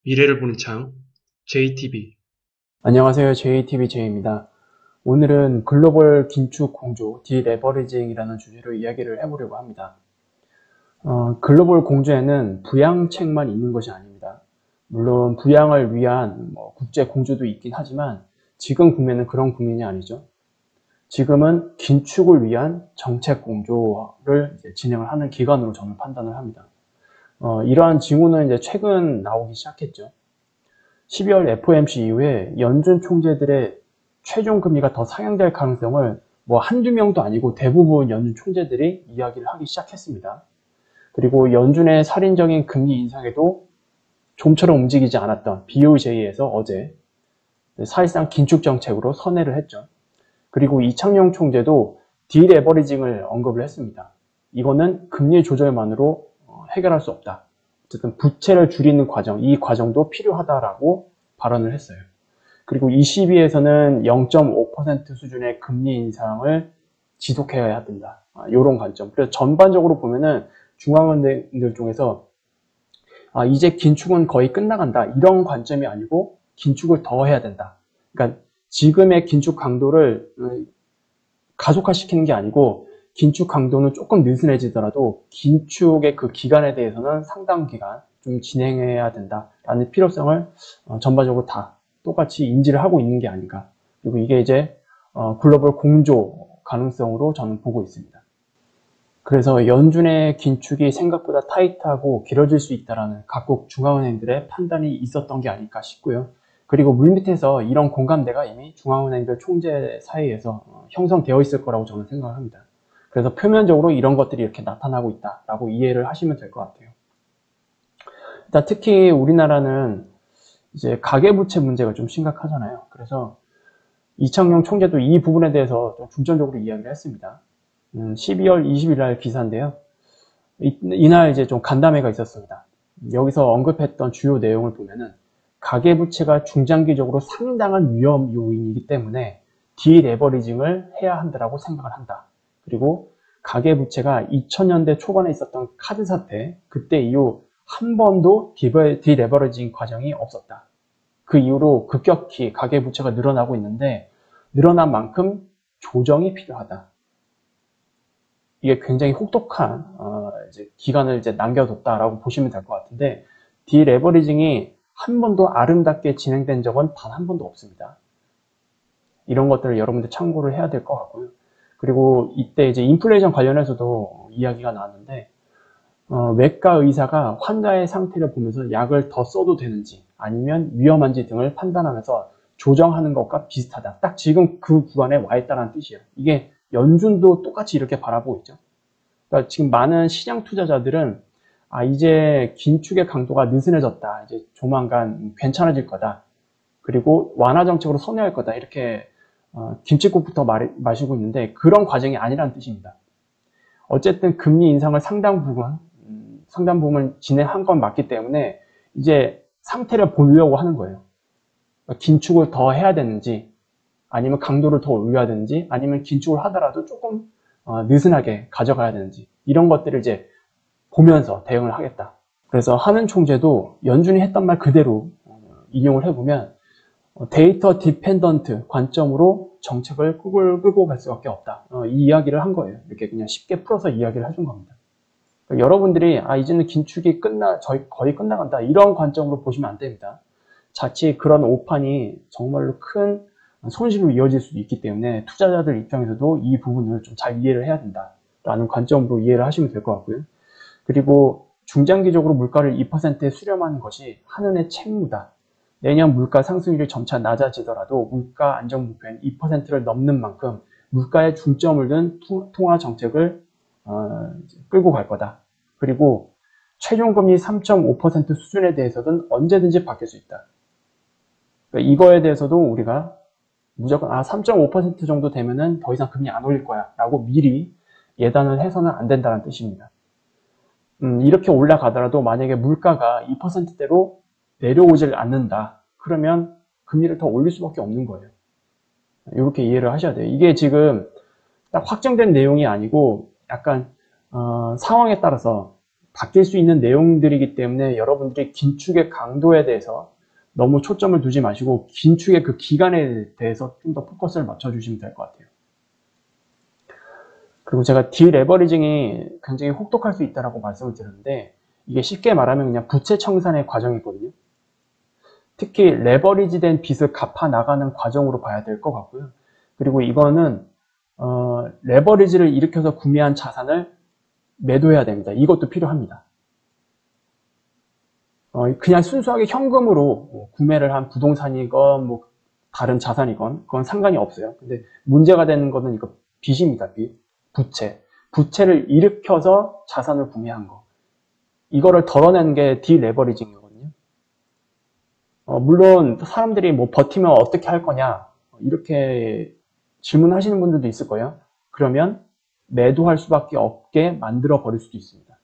미래를 보는 창, JTB. 안녕하세요. JTBJ입니다. 오늘은 글로벌 긴축 공조, 디레버리징이라는 주제로 이야기를 해보려고 합니다. 글로벌 공조에는 부양책만 있는 것이 아닙니다. 물론 부양을 위한 국제 공조도 있긴 하지만 지금 국면은 그런 국면이 아니죠. 지금은 긴축을 위한 정책 공조를 진행을 하는 기간으로 저는 판단을 합니다. 이러한 징후는 이제 최근 나오기 시작했죠. 12월 FOMC 이후에 연준 총재들의 최종 금리가 더 상향될 가능성을 한두 명도 아니고 대부분 연준 총재들이 이야기를 하기 시작했습니다. 그리고 연준의 살인적인 금리 인상에도 좀처럼 움직이지 않았던 BOJ에서 어제 사실상 긴축 정책으로 선회를 했죠. 그리고 이창용 총재도 디레버리징을 언급을 했습니다. 이거는 금리 조절만으로 해결할 수 없다. 어쨌든 부채를 줄이는 과정, 이 과정도 필요하다라고 발언을 했어요. 그리고 ECB에서는 0.5% 수준의 금리 인상을 지속해야 된다. 이런 관점. 그래서 전반적으로 보면은 중앙은행들 중에서 이제 긴축은 거의 끝나간다. 이런 관점이 아니고 긴축을 더 해야 된다. 그러니까 지금의 긴축 강도를 가속화시키는 게 아니고 긴축 강도는 조금 느슨해지더라도 긴축의 그 기간에 대해서는 상당 기간 좀 진행해야 된다라는 필요성을 전반적으로 다 똑같이 인지를 하고 있는 게 아닌가. 그리고 이게 이제 글로벌 공조 가능성으로 저는 보고 있습니다. 그래서 연준의 긴축이 생각보다 타이트하고 길어질 수 있다는 각국 중앙은행들의 판단이 있었던 게 아닐까 싶고요. 그리고 물밑에서 이런 공감대가 이미 중앙은행들 총재 사이에서 형성되어 있을 거라고 저는 생각합니다. 그래서 표면적으로 이런 것들이 이렇게 나타나고 있다라고 이해를 하시면 될 것 같아요. 일단 특히 우리나라는 이제 가계부채 문제가 좀 심각하잖아요. 그래서 이창용 총재도 이 부분에 대해서 좀 중점적으로 이야기를 했습니다. 12월 20일 날 기사인데요. 이날 이제 좀 간담회가 있었습니다. 여기서 언급했던 주요 내용을 보면은 가계부채가 중장기적으로 상당한 위험 요인이기 때문에 디레버리징을 해야 한다고 생각을 한다. 그리고 가계부채가 2000년대 초반에 있었던 카드 사태, 그때 이후 한 번도 디레버리징 과정이 없었다. 그 이후로 급격히 가계부채가 늘어나고 있는데 늘어난 만큼 조정이 필요하다. 이게 굉장히 혹독한 기간을 이제 남겨뒀다라고 보시면 될 것 같은데 디레버리징이 한 번도 아름답게 진행된 적은 단 한 번도 없습니다. 이런 것들을 여러분들 참고를 해야 될 것 같고요. 그리고 이때 이제 인플레이션 관련해서도 이야기가 나왔는데 외과 의사가 환자의 상태를 보면서 약을 더 써도 되는지 아니면 위험한지 등을 판단하면서 조정하는 것과 비슷하다. 딱 지금 그 구간에 와 있다는 뜻이에요. 이게 연준도 똑같이 이렇게 바라보고 있죠. 그러니까 지금 많은 시장 투자자들은 이제 긴축의 강도가 느슨해졌다. 이제 조만간 괜찮아질 거다. 그리고 완화 정책으로 선회할 거다. 이렇게 김칫국부터 마시고 있는데 그런 과정이 아니라는 뜻입니다. 어쨌든 금리 인상을 상당 부분 진행한 건 맞기 때문에 이제 상태를 보려고 하는 거예요. 그러니까 긴축을 더 해야 되는지 아니면 강도를 더 올려야 되는지 아니면 긴축을 하더라도 조금 느슨하게 가져가야 되는지 이런 것들을 이제 보면서 대응을 하겠다. 그래서 하는 총재도 연준이 했던 말 그대로 인용을 해보면 데이터 디펜던트 관점으로 정책을 끌고 갈 수밖에 없다. 이 이야기를 한 거예요. 이렇게 그냥 쉽게 풀어서 이야기를 해준 겁니다. 그러니까 여러분들이 이제는 긴축이 거의 끝나간다 이런 관점으로 보시면 안 됩니다. 자칫 그런 오판이 정말로 큰 손실로 이어질 수도 있기 때문에 투자자들 입장에서도 이 부분을 좀 잘 이해를 해야 된다라는 관점으로 이해를 하시면 될 것 같고요. 그리고 중장기적으로 물가를 2%에 수렴하는 것이 한은의 책무다. 내년 물가 상승률이 점차 낮아지더라도 물가 안정 목표인 2%를 넘는 만큼 물가에 중점을 둔 통화 정책을 끌고 갈 거다. 그리고 최종금리 3.5% 수준에 대해서는 언제든지 바뀔 수 있다. 그러니까 이거에 대해서도 우리가 무조건 3.5% 정도 되면은 더 이상 금리 안 올릴 거야 라고 미리 예단을 해서는 안 된다는 뜻입니다. 이렇게 올라가더라도 만약에 물가가 2%대로 내려오질 않는다. 그러면 금리를 더 올릴 수밖에 없는 거예요. 이렇게 이해를 하셔야 돼요. 이게 지금 딱 확정된 내용이 아니고 약간 상황에 따라서 바뀔 수 있는 내용들이기 때문에 여러분들이 긴축의 강도에 대해서 너무 초점을 두지 마시고 긴축의 그 기간에 대해서 좀 더 포커스를 맞춰주시면 될 것 같아요. 그리고 제가 디레버리징이 굉장히 혹독할 수 있다고 말씀을 드렸는데 이게 쉽게 말하면 그냥 부채 청산의 과정이거든요. 특히 레버리지된 빚을 갚아 나가는 과정으로 봐야 될 것 같고요. 그리고 이거는 레버리지를 일으켜서 구매한 자산을 매도해야 됩니다. 이것도 필요합니다. 그냥 순수하게 현금으로 구매를 한 부동산이건 뭐 다른 자산이건 그건 상관이 없어요. 근데 문제가 되는 거는 이거 빚입니다. 빚, 부채. 부채를 일으켜서 자산을 구매한 거. 이거를 덜어내는 게 디레버리징이거든요. 물론 사람들이 뭐 버티면 어떻게 할 거냐 이렇게 질문하시는 분들도 있을 거예요. 그러면 매도할 수밖에 없게 만들어 버릴 수도 있습니다.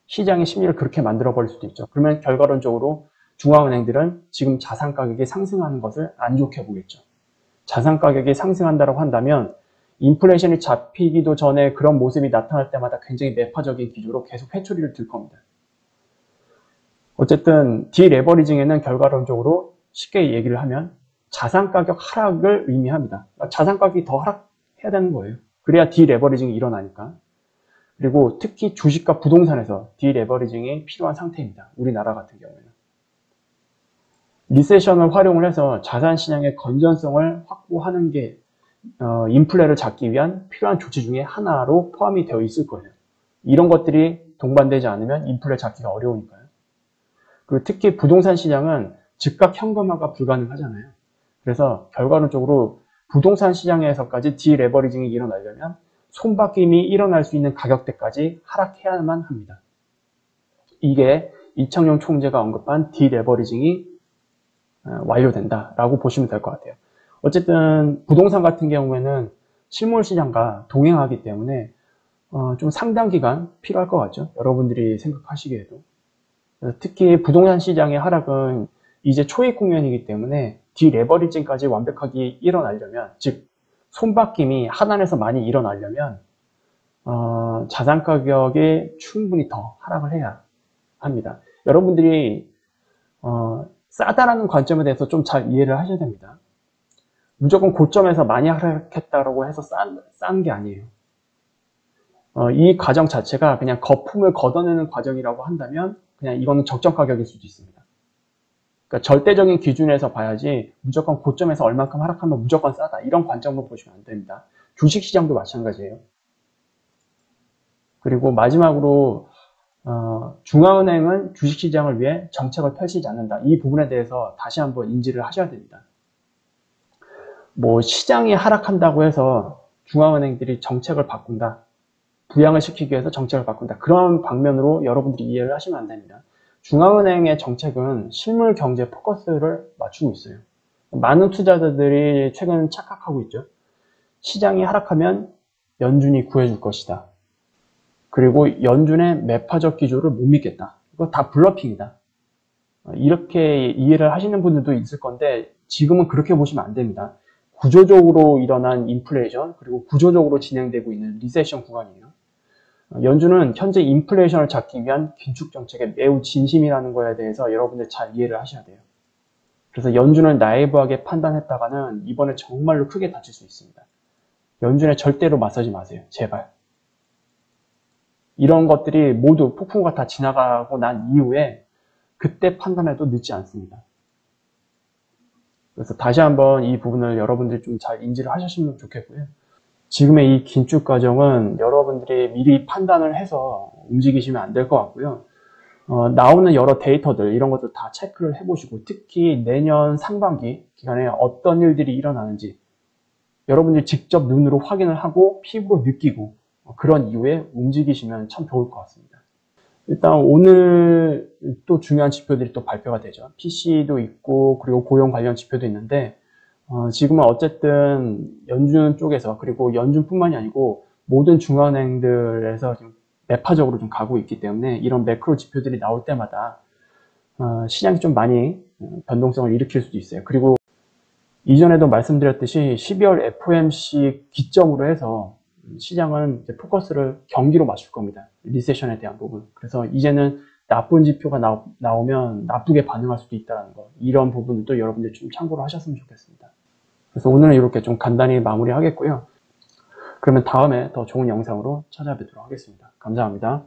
시장의 심리를 그렇게 만들어 버릴 수도 있죠. 그러면 결과론적으로 중앙은행들은 지금 자산 가격이 상승하는 것을 안 좋게 보겠죠. 자산 가격이 상승한다고 한다면 인플레이션이 잡히기도 전에 그런 모습이 나타날 때마다 굉장히 매파적인 기조로 계속 회초리를 들 겁니다. 어쨌든 디레버리징에는 결과론적으로 쉽게 얘기를 하면 자산 가격 하락을 의미합니다. 자산 가격이 더 하락해야 되는 거예요. 그래야 디레버리징이 일어나니까. 그리고 특히 주식과 부동산에서 디레버리징이 필요한 상태입니다. 우리나라 같은 경우에는. 리세션을 활용을 해서 자산 시장의 건전성을 확보하는 게 인플레를 잡기 위한 필요한 조치 중에 하나로 포함이 되어 있을 거예요. 이런 것들이 동반되지 않으면 인플레 잡기가 어려우니까요. 그리고 특히 부동산 시장은 즉각 현금화가 불가능하잖아요. 그래서 결과론적으로 부동산 시장에서까지 디레버리징이 일어나려면 손바뀜이 일어날 수 있는 가격대까지 하락해야만 합니다. 이게 이창용 총재가 언급한 디레버리징이 완료된다라고 보시면 될 것 같아요. 어쨌든 부동산 같은 경우에는 실물 시장과 동행하기 때문에 좀 상당 기간 필요할 것 같죠. 여러분들이 생각하시기에도. 특히 부동산 시장의 하락은 이제 초입 국면이기 때문에 디레버리징까지 완벽하게 일어나려면, 즉 손바뀜이 하단에서 많이 일어나려면 자산 가격이 충분히 더 하락을 해야 합니다. 여러분들이 싸다라는 관점에 대해서 좀 잘 이해를 하셔야 됩니다. 무조건 고점에서 많이 하락했다고 해서 싼 게 아니에요. 이 과정 자체가 그냥 거품을 걷어내는 과정이라고 한다면 그냥 이거는 적정 가격일 수도 있습니다. 그러니까 절대적인 기준에서 봐야지 무조건 고점에서 얼만큼 하락하면 무조건 싸다 이런 관점으로 보시면 안 됩니다. 주식시장도 마찬가지예요. 그리고 마지막으로 중앙은행은 주식시장을 위해 정책을 펼치지 않는다. 이 부분에 대해서 다시 한번 인지를 하셔야 됩니다. 뭐 시장이 하락한다고 해서 중앙은행들이 정책을 바꾼다. 부양을 시키기 위해서 정책을 바꾼다. 그런 방면으로 여러분들이 이해를 하시면 안 됩니다. 중앙은행의 정책은 실물 경제 포커스를 맞추고 있어요. 많은 투자자들이 최근 착각하고 있죠. 시장이 하락하면 연준이 구해줄 것이다. 그리고 연준의 매파적 기조를 못 믿겠다. 이거 다 블러핑이다. 이렇게 이해를 하시는 분들도 있을 건데 지금은 그렇게 보시면 안 됩니다. 구조적으로 일어난 인플레이션 그리고 구조적으로 진행되고 있는 리세션 구간이에요. 연준은 현재 인플레이션을 잡기 위한 긴축 정책에 매우 진심이라는 거에 대해서 여러분들 잘 이해를 하셔야 돼요. 그래서 연준을 나이브하게 판단했다가는 이번에 정말로 크게 다칠 수 있습니다. 연준에 절대로 맞서지 마세요. 제발. 이런 것들이 모두 폭풍우가 다 지나가고 난 이후에 그때 판단해도 늦지 않습니다. 그래서 다시 한번 이 부분을 여러분들이 좀 잘 인지를 하셨으면 좋겠고요. 지금의 이 긴축 과정은 여러분들이 미리 판단을 해서 움직이시면 안 될 것 같고요. 나오는 여러 데이터들 이런 것들 다 체크를 해보시고 특히 내년 상반기 기간에 어떤 일들이 일어나는지 여러분들이 직접 눈으로 확인을 하고 피부로 느끼고 그런 이후에 움직이시면 참 좋을 것 같습니다. 일단 오늘 또 중요한 지표들이 또 발표가 되죠. PC도 있고 그리고 고용 관련 지표도 있는데 지금은 어쨌든 연준 쪽에서 그리고 연준뿐만이 아니고 모든 중앙은행들에서 좀 매파적으로 좀 가고 있기 때문에 이런 매크로 지표들이 나올 때마다 시장이 좀 많이 변동성을 일으킬 수도 있어요. 그리고 이전에도 말씀드렸듯이 12월 FOMC 기점으로 해서 시장은 이제 포커스를 경기로 맞출 겁니다. 리세션에 대한 부분. 그래서 이제는 나쁜 지표가 나오면 나쁘게 반응할 수도 있다는 거. 이런 부분도 여러분들 좀 참고를 하셨으면 좋겠습니다. 그래서 오늘은 이렇게 좀 간단히 마무리하겠고요. 그러면 다음에 더 좋은 영상으로 찾아뵙도록 하겠습니다. 감사합니다.